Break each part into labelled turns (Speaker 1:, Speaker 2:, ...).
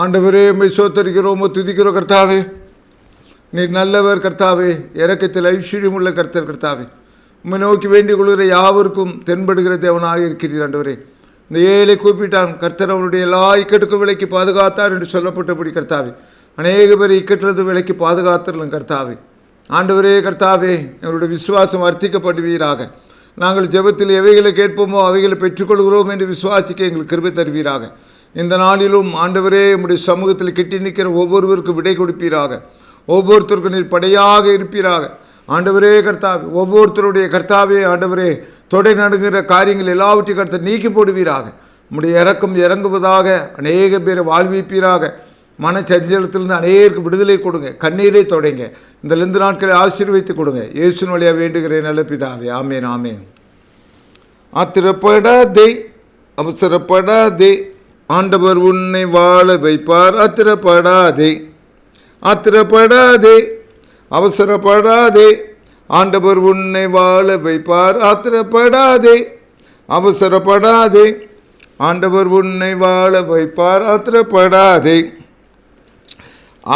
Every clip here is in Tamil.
Speaker 1: ஆண்டவரே, உம்மை ஸ்தோத்திரிக்கிறோம், துதிக்கிறோம். கர்த்தாவே, நீர் நல்லவர். கர்த்தாவே, இரக்கத்தில் ஐஸ்வர்யம் உள்ள கர்த்தர். கர்த்தாவே, உம்மை நோக்கி வேண்டிக் கொள்கிற யாவருக்கும் தென்படுகிற தேவனாக இருக்கிறீர். ஆண்டவரே, இந்த ஏழை கூப்பிட்டான், கர்த்தர் அவனுடைய எல்லா இக்கட்டுக்கும் விலைக்கு பாதுகாத்தார் என்று சொல்லப்பட்டபடி கர்த்தாவே, அநேக பேர் இக்கட்டிலிருந்து விலைக்கு பாதுகாத்திரலும். கர்த்தாவே, ஆண்டவரே, கர்த்தாவே, எங்களுடைய விசுவாசம் வர்த்திக்கப்படுவீராக. நாங்கள் ஜெபத்தில் எவைகளை கேட்போமோ அவைகளை பெற்றுக்கொள்கிறோம் என்று விசுவாசிக்க எங்களுக்கு கிருபை தருவீராக. இந்த நாளிலும் ஆண்டவரே, உம்முடைய சமூகத்தில் கிட்டி நிற்கிற ஒவ்வொருவருக்கும் விடை கொடுப்பீராக. ஒவ்வொருத்தருக்கும் நீர் படையாக இருப்பீராக. ஆண்டவரே கர்த்தாவே, ஒவ்வொருத்தருடைய கர்த்தாவே ஆண்டவரே, தொடை நடுங்கிற காரியங்கள் எல்லாவற்றையும் கர்த்தர் நீக்கி போடுவீராக. உம்முடைய இரக்கம் இறங்குவதாக. அநேக பேரை வாழ்விப்பீராக. மனச்சஞ்சலத்திலிருந்து அநேகருக்கு விடுதலை கொடுங்க. கண்ணீரை தொடைங்க. இந்த 2 நாட்களை ஆசீர்வதித்து கொடுங்க. இயேசுவின் வழியாக வேண்டுகிறேன் நல்ல பிதாவே. ஆமேன், ஆமேன். ஆத்திரப்படாதே, அவசரப்படாதே, ஆண்டவர் உன்னை வாழ வைப்பார். ஆத்திரப்படாதே, ஆத்திரப்படாதே, அவசரப்படாதே, ஆண்டவர் உன்னை வாழ வைப்பார். ஆத்திரப்படாதே, அவசரப்படாதே, ஆண்டவர் உன்னை வாழ வைப்பார். ஆத்திரப்படாதே,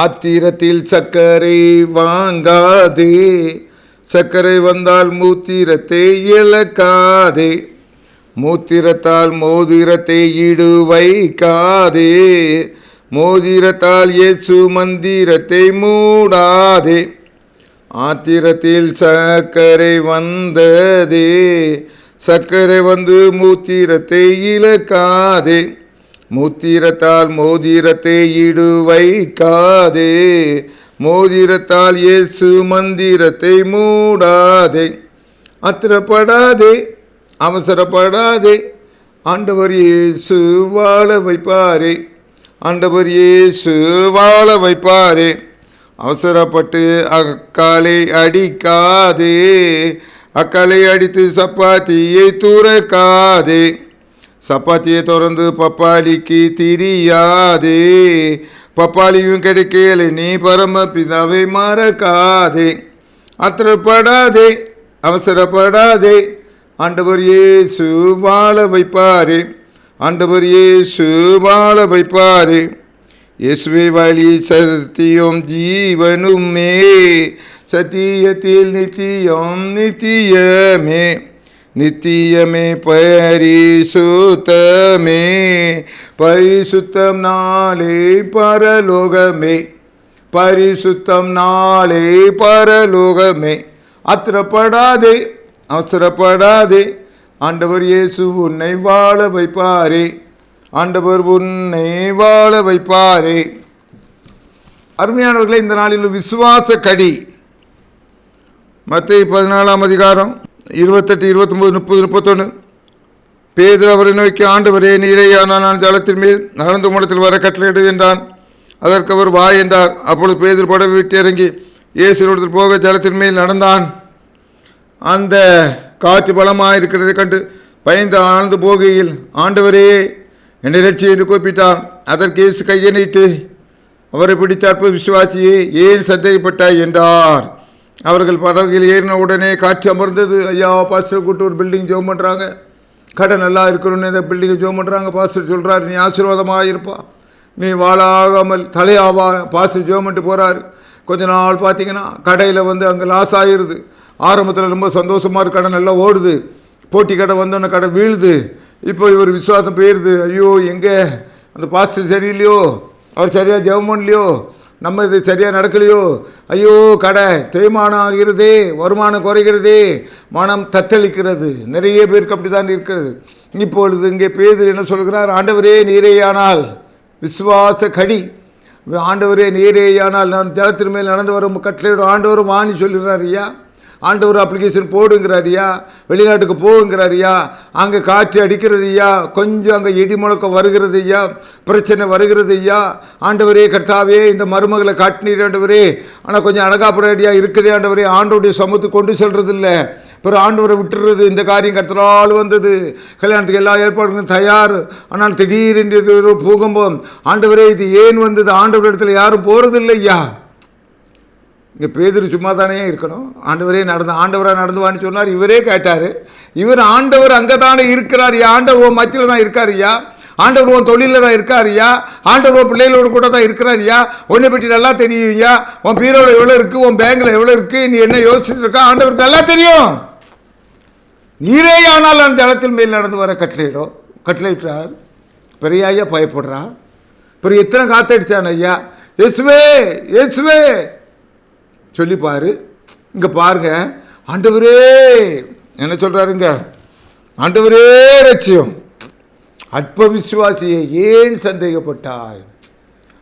Speaker 1: ஆத்திரத்தில் சர்க்கரை வாங்காதே, சர்க்கரை வந்தால் மூத்திரத்தை இழக்காதே, மூத்திரத்தால் மோதிரத்தை ஈடு வைக்காதே, மோதிரத்தால் இயேசு மந்திரத்தை மூடாதே. ஆத்திரத்தில் சர்க்கரை வந்ததே, சர்க்கரை வந்து மூத்திரத்தை இழக்காதே, மூத்திரத்தால் மோதிரத்தை ஈடு வைக்காதே, மோதிரத்தால் இயேசு மந்திரத்தை மூடாதே. ஆத்திரப்படாதே, அவசரப்படாதே, ஆண்டவர் இயேசு வாழ வைப்பாரே. ஆண்டவர் இயேசு வாழ வைப்பாரே. அவசரப்பட்டு அக்காலை அடிக்காதே, அக்காலை அடித்து சப்பாத்தியை துறக்காதே, சப்பாத்தியை திறந்து பப்பாளிக்கு திரியாதே, பப்பாளியும் கிடைக்கல நீ பரமபிதாவை மறக்காதே. ஆத்திரப்படாதே, அவசரப்படாதே, ஆண்டவர் இயேசு வாழ வைப்பாரே. ஆண்டவர் இயேசு வாழ வைப்பாரே. இயேசுவே வழி சத்தியம் ஜீவனுமே, சத்தியத்தில் நித்தியம் நித்தியமே, நித்தியமே பரிசுத்தமே, பரிசுத்தம் நாளே பரலோகமே, பரிசுத்தம் நாளே பரலோகமே. ஆத்திரப்படாதே, அவசரப்படாதே, ஆண்டவர் இயேசு உன்னை வாழ வைப்பாரே. ஆண்டவர் உன்னை வாழ வைப்பாரே. அருமையானவர்களே, இந்த நாளில் விசுவாச கடி. மத்தேயு 14ஆம் அதிகாரம் 28, 29, 30, 31. பேதுரு அவரை நோக்கி, ஆண்டவரே, நீரேயானால் நான் ஜலத்தின் மேல் நடந்து மூலத்தில் வர கட்டளையிடு என்றான். அதற்கு அவர் வா என்றார். அப்பொழுது பேதுரு படவை விட்டு இறங்கி இயேசுவிடத்தில் போக ஜலத்தின் மேல் நடந்தான். அந்த காற்று பலமாக இருக்கிறதை கண்டு பயந்து ஆழ்ந்து போகையில், ஆண்டவரே என்னை ரட்சி என்று கூப்பிட்டான். அதற்கு இயேசு கையை நீட்டு அவரை பிடித்த அற்ப விசுவாசியே, ஏன் சந்தேகப்பட்டாய் என்றார். அவர்கள் படகுகள் ஏறின உடனே காற்று அமர்ந்தது. ஐயா, பாஸ்டர் கூட்டு ஒரு பில்டிங் ஜோம் பண்ணுறாங்க, கடை நல்லா இருக்கணும்னு இந்த பில்டிங்கை ஜோம் பண்ணுறாங்க. பாஸ்டர் சொல்கிறார், நீ ஆசீர்வாதமாக இருப்பா, நீ வாழாகாமல் தலையாவா. பாஸ்டர் ஜோம் பண்ணிட்டு போகிறாரு. கொஞ்ச நாள் பார்த்தீங்கன்னா கடையில் வந்து அங்கே லாஸ் ஆகிடுது. ஆரம்பத்தில் ரொம்ப சந்தோஷமாக இருக்கு, கடை நல்லா ஓடுது. போட்டி கடை வந்தோன்னே கடை வீழுது. இப்போ இவர் விசுவாசம் போயிடுது. ஐயோ, எங்கே அந்த பாஸ்டர் சரியில்லையோ, அவர் சரியாக ஜெபம் பண்ணலையோ, நம்ம இது சரியாக நடக்கலையோ, ஐயோ கடை தேய்மானம் ஆகிறது, வருமானம் குறைகிறது, மனம் தத்தளிக்கிறது. நிறைய பேருக்கு அப்படி தான் இருக்கிறது. இப்பொழுது இங்கே பேதுரு என்ன சொல்கிறார்? ஆண்டவரே நீரேயானால், விசுவாச கடி, ஆண்டவரே நீரேயானால் நான் ஜலத்தின் மேல் நடந்து வரும் கட்டளையோட ஆண்டவரும் வாணி சொல்கிறார். ஐயா, ஆண்டவர் அப்ளிகேஷன் போடுங்கிறாரியா, வெளிநாட்டுக்கு போகுங்கிறாரியா, அங்கே காற்று அடிக்கிறது ஐயா, கொஞ்சம் அங்கே இடி முழக்கம் வருகிறது ஐயா, பிரச்சனை வருகிறது ஐயா. ஆண்டவரே கர்த்தாவே, இந்த மருமகளை காட்டினீர் ஆண்டவரே, ஆனால் கொஞ்சம் அடகாப்புறடியாக இருக்குதே ஆண்டவரே, ஆண்டவருடைய சமூகத்துக்கு கொண்டு செல்றது இல்லை, பிறகு ஆண்டவரை விட்டுறது. இந்த காரியம் கர்த்தரால் வந்தது, கல்யாணத்துக்கு எல்லா ஏற்பாடுகளும் தயார், ஆனால் திடீரென்று பூகம்பம். ஆண்டவரே இது ஏன் வந்தது? ஆண்டவர் இடத்துல யாரும் போகிறதில்லை ஐயா. இங்கே பேதுரு சும்மா தானே இருக்கணும். ஆண்டவரே ஆண்டவராக நடந்து வான்னு சொன்னார். இவரே கேட்டார். இவர் ஆண்டவர் அங்கே தானே இருக்கிறார், ஆண்டவர் மத்தியில் தான் இருக்கார் ஐயா. ஆண்டவர் உன் தொழிலில் தான் இருக்காருயா, ஆண்டவர் உன் பிள்ளைகளோடு கூட தான் இருக்கிறாரியா, உன்னை பற்றி நல்லா தெரியும்யா, உன் பீரோட எவ்வளோ இருக்குது, உன் பேங்கில் எவ்வளோ இருக்குது, நீ என்ன யோசிச்சுட்டு இருக்கா, ஆண்டவருக்கு நல்லா தெரியும். நீரே ஆனால் அந்த ஜலத்தில் மேல் நடந்து வர கட்டளையிட்டார். பெரிய ஐயா பயப்படுறா. பெரிய எத்தனை காத்தடிச்சான் ஐயா, இயேசுவே இயேசுவே சொல்லிப்பாரு. இங்கே பாருங்க, ஆண்டவரே என்ன சொல்கிறாருங்க, ஆண்டவரே ரட்சியம், அற்ப விசுவாசியை ஏன் சந்தேகப்பட்டாய்.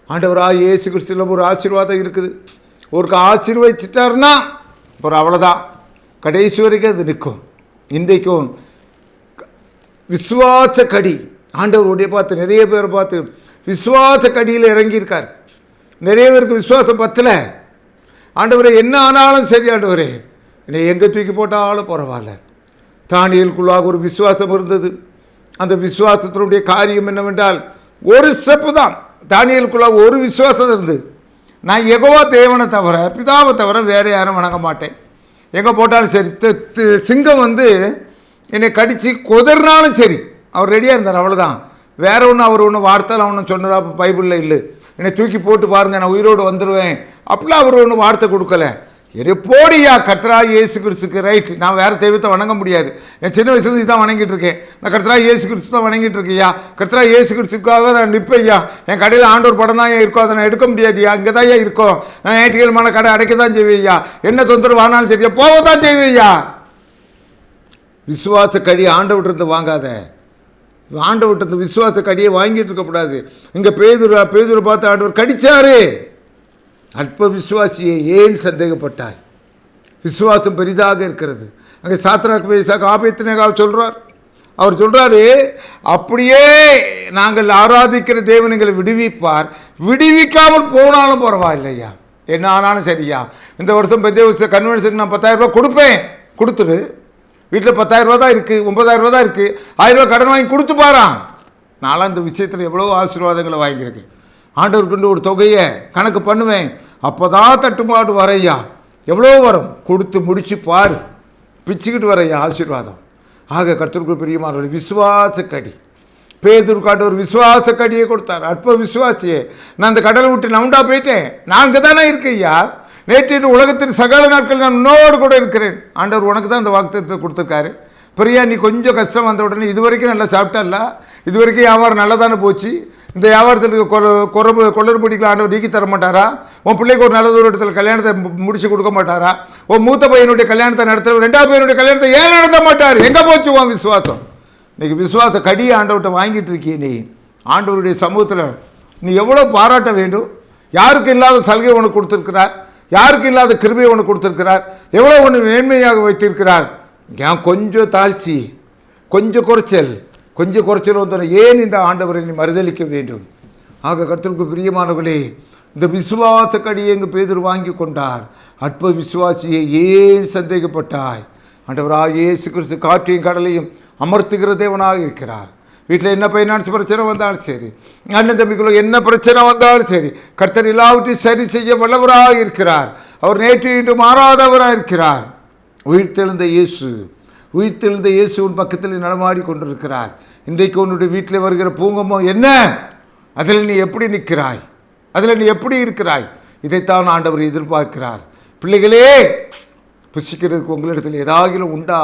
Speaker 1: ஆண்டவராக இயேசு கிறிஸ்துவில் ஒரு ஆசீர்வாதம் இருக்குது. ஒரு ஆசீர்வதிச்சிட்டாருன்னா அப்புறம் அவ்வளோதான், கடைசி வரைக்கும் அது நிற்கும். இன்றைக்கும் விசுவாச கடி ஆண்டவருடைய பார்த்து நிறைய பேரை பார்த்து விசுவாச கடியில் இறங்கியிருக்கார். நிறைய பேருக்கு விசுவாசம் பத்தலை. ஆண்டவரே என்ன ஆனாலும் சரி ஆண்டவரே, என்னை எங்கே தூக்கி போட்டாலும் பரவாயில்ல. தானியேலுக்குள்ளாக ஒரு விசுவாசம் இருந்தது. அந்த விசுவாசத்தினுடைய காரியம் என்னவென்றால், ஒரு ஸ்டெப்பு தான். தானியேலுக்குள்ளாக ஒரு விசுவாசம் இருந்தது. நான் யெகோவா தேவனை தவிர, பிதாவை தவிர வேறு யாரும் வணங்க மாட்டேன். எங்கே போட்டாலும் சரி, சிங்கம் என்னை கடித்து கொதறினாலும் சரி அவர் ரெடியாக இருந்தார். அவ்வளோதான். வேற ஒன்று அவர் ஒன்று வார்த்தை ஒன்றும் சொன்னதா பைபிளில் இல்லை. என்னை தூக்கி போட்டு பாருங்கள், நான் உயிரோடு வந்துடுவேன் அப்படிலாம் அவர் ஒன்றும் வார்த்தை கொடுக்கல. போடியா கர்த்தராகிய இயேசு கிறிஸ்துக்கு ரைட், நான் வேறு தெய்வத்தை வணங்க முடியாது. என் சின்ன வயசுலேருந்து இதான் வணங்கிட்டு இருக்கேன். நான் கர்த்தராகிய இயேசு கிறிஸ்து தான் வணங்கிட்டு இருக்கேயா, கர்த்தராகிய இயேசு கிறிஸ்துக்காக நான் நிற்பையா. என் கடையில் ஆண்டவர் படம் தான் ஏன் இருக்கோ, அதை நான் எடுக்க முடியாதுயா, இங்கே தான் ஏன் இருக்கோம். நான் ஞாயிற்றுக்கிழமான கடை அடைக்க தான் செய்வேயா, என்ன தொந்தரவு ஆனாலும் சரியா போக தான் செய்வேயா. விசுவாச கடி ஆண்டவர்கிட்ட வாங்காத. ஆண்டவர்கிட்ட விசுவாச கடியை வாங்கிட்டு இருக்கக்கூடாது. இங்கே பேதுரு பார்த்து ஆண்டவர் கடிச்சாரு. அற்ப விசுவாசியை ஏன் சந்தேகப்பட்டாய். விசுவாசம் பெரிதாக இருக்கிறது. அங்கே சாத்ராக் மேஷாக் ஆபேத்நேகோ சொல்கிறார். அவர் சொல்கிறாரு, அப்படியே நாங்கள் ஆராதிக்கிற தேவன் எங்களை விடுவிப்பார், விடுவிக்காமல் போனாலும் பரவாயில்லையா, என்ன ஆனாலும் சரியா. இந்த வருஷம் பெந்தேகோஸ்தே கன்வென்ஷனுக்கு நான் 10,000 ரூபா கொடுப்பேன், கொடுத்துரு. வீட்டில் 10,000 ரூபா தான் இருக்குது, 9,000 ரூபா தான் இருக்குது, 1000 ரூபா கடன் வாங்கி கொடுத்து பாரான். நான்லாம் இந்த விஷயத்தில் எவ்வளோ ஆசீர்வாதங்களை வாங்கியிருக்கேன். ஆண்டவருக்கு ஒரு தொகையை கணக்கு பண்ணுவேன், அப்போ தான் தட்டுப்பாடு வரையா. எவ்வளோ வரும், கொடுத்து முடிச்சு பாரு, பிச்சுக்கிட்டு வரையா ஆசீர்வாதம். ஆக கர்த்தருக்கு பிரியமானவர்களே, விசுவாச கடி. பேதுருக்கு ஒரு விசுவாச கடியை கொடுத்தார். அற்ப விசுவாசியே, நான் அந்த கடலை விட்டு நவுண்டா போயிட்டேன், நான் அங்கே தானே இருக்கேன் ஐயா. நேற்று உலகத்தின் சகல நாட்கள் நான் உன்னோடு கூட இருக்கிறேன். ஆண்டவர் உனக்கு தான் அந்த வாக்குத்தத்தத்தை கொடுத்துருக்காரு. பிரியா, நீ கொஞ்சம் கஷ்டம் வந்த உடனே இது வரைக்கும் நல்லா சாப்பிட்டல்ல, இது வரைக்கும் வியாபாரம் நல்லா தானே போச்சு. இந்த வியாபாரத்துக்கு கொள்ளறுபடிக்கலாம் ஆண்டவர் நீக்கி தர மாட்டாரா? உன் பிள்ளைக்கு ஒரு நல்ல ஒரு இடத்துல கல்யாணத்தை முடிச்சு கொடுக்க மாட்டாரா? உன் மூத்த பையனுடைய கல்யாணத்தை நடத்த, 2வது பையனுடைய கல்யாணத்தை ஏன் நடத்த மாட்டார்? எங்கே போச்சு உன் விசுவாசம்? இன்றைக்கி விசுவாச கடியை ஆண்டவர்கிட்ட வாங்கிட்டு இருக்கிய நீ. ஆண்டவருடைய சமூகத்தில் நீ எவ்வளோ பாராட்ட வேண்டும். யாருக்கு இல்லாத சலுகை உனக்கு கொடுத்துருக்கிறார், யாருக்கு இல்லாத கிருபையை உனக்கு கொடுத்துருக்கிறார், எவ்வளோ ஒன்று மேன்மையாக வைத்திருக்கிறார். ஏன் கொஞ்சம் தாழ்ச்சி, கொஞ்சம் குறைச்சல் வந்தோம். ஏன் இந்த ஆண்டவரை நீ மறுதளிக்க வேண்டும்? ஆக கர்த்தருக்கு பிரியமானவர்களே, இந்த விசுவாச கடியை எங்கள் பேதுரு வாங்கி கொண்டார். அற்ப விசுவாசியை ஏன் சந்தேகப்பட்டாய். ஆண்டவராக இயேசு கிறிஸ்து காற்றையும் கடலையும் அமர்த்துகிற தேவனாக இருக்கிறார். வீட்டில் என்ன பைனான்ஸ் பிரச்சனை வந்தாலும் சரி, அண்ணன் தம்பிக்குள்ள என்ன பிரச்சனை வந்தாலும் சரி, கர்த்தர் எல்லாவற்றையும் சரி செய்ய வல்லவராக இருக்கிறார். அவர் நேற்று இன்று மாறாதவராக இருக்கிறார். உயிர்த்தெழுந்த இயேசு உன் பக்கத்தில் நடமாடி கொண்டிருக்கிறார். இன்றைக்கு உன்னுடைய வீட்டில் வருகிற பூங்கம்பம் என்ன, அதில் நீ எப்படி நிற்கிறாய், அதில் நீ எப்படி இருக்கிறாய், இதைத்தான் ஆண்டவர் எதிர்பார்க்கிறார். பிள்ளைகளே, புசிக்கிறதுக்கு உங்களிடத்தில் ஏதாகிலும் உண்டா?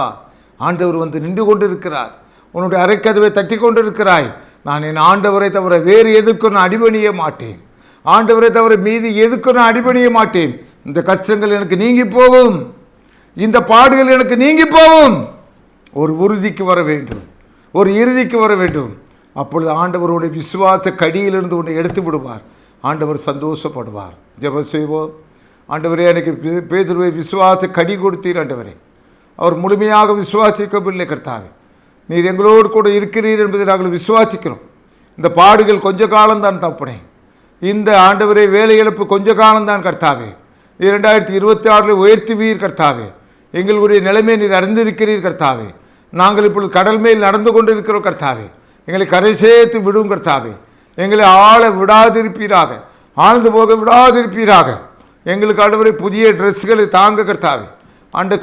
Speaker 1: ஆண்டவர் வந்து நின்று கொண்டு இருக்கிறார். உன்னுடைய அரைக்கதவை தட்டி கொண்டு இருக்கிறாய். நான் என் ஆண்டவரை தவிர வேறு எதுக்கும் நான் அடிபணிய மாட்டேன், ஆண்டவரை தவிர மீதி எதுக்கும் நான் அடிபணிய மாட்டேன். இந்த கஷ்டங்கள் எனக்கு நீங்கி போகும், இந்த பாடுகள் எனக்கு நீங்கி போகும். ஒரு உறுதிக்கு வர வேண்டும், ஒரு இறுதிக்கு வர வேண்டும். அப்பொழுது ஆண்டவருடைய விசுவாச கடியிலிருந்து உன்னை எடுத்து விடுவார். ஆண்டவர் சந்தோஷப்படுவார். ஜெபம் செய்வோம். ஆண்டவரே, எனக்கு பேதுருவை விசுவாச கடி கொடுத்தீர். ஆண்டவரே, அவர் முழுமையாக விசுவாசிக்கவில்லை. கர்த்தாவே, நீர் எங்களோடு கூட இருக்கிறீர் என்பதை நாங்கள் விசுவாசிக்கிறோம். இந்த பாடுகள் கொஞ்ச காலம்தான் தப்புனே. இந்த ஆண்டவரே வேலை இழப்பு கொஞ்ச காலம்தான் கர்த்தாவே. 2026 உயர்த்துவீர் கர்த்தாவே. எங்களுடைய நிலைமை நீர் அறிந்திருக்கிறீர் கர்த்தாவே. நாங்கள் இப்பொழுது கடல் மேல் நடந்து கொண்டு இருக்கிறோம் கர்த்தாவே. எங்களை கரை சேர்த்து விடும் கர்த்தாவே. எங்களை ஆள விடாதிருப்பீராக, ஆழ்ந்து போக விடாதிருப்பீராக. எங்களுக்கு ஆண்டவரே புதிய ட்ரெஸ்களை தாங்க கர்த்தாவே. ஆண்டு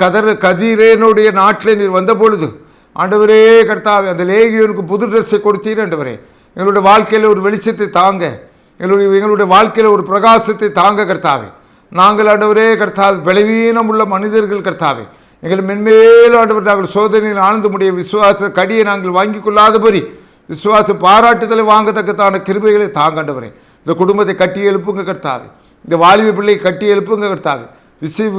Speaker 1: கதிரேனுடைய நாட்டில் நீர் வந்த பொழுது ஆண்டவரே கர்த்தாவே, அந்த லேகியோனுக்கு புது ட்ரெஸ்ஸை கொடுத்தீர். ஆண்டவரே, எங்களுடைய வாழ்க்கையில் ஒரு வெளிச்சத்தை தாங்க, எங்களுடைய வாழ்க்கையில் ஒரு பிரகாசத்தை தாங்க கர்த்தாவே. நாங்கள் ஆண்டவரே கர்த்தாவே பலவீனம் உள்ள மனிதர்கள் கர்த்தாவே, எங்கள் மென்மேலும் ஆண்டவர் நாங்கள் சோதனையில் ஆழ்ந்து முடிய விசுவாச கடியை நாங்கள் வாங்கி கொள்ளாதபடி விசுவாச பாராட்டுதலை வாங்கத்தக்கத்தான கிருபைகளை தாங்கண்டவரே. இந்த குடும்பத்தை கட்டி எழுப்புங்க கர்த்தாவே, இந்த வாலிப பிள்ளையை கட்டி எழுப்புங்க கர்த்தாவே.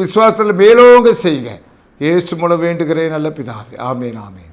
Speaker 1: விசுவாசத்தில் மேலோங்க செய்யுங்க. இயேசு மூலம் வேண்டுகிறேன் நல்ல பிதாவே. ஆமேன் ஆமேன்.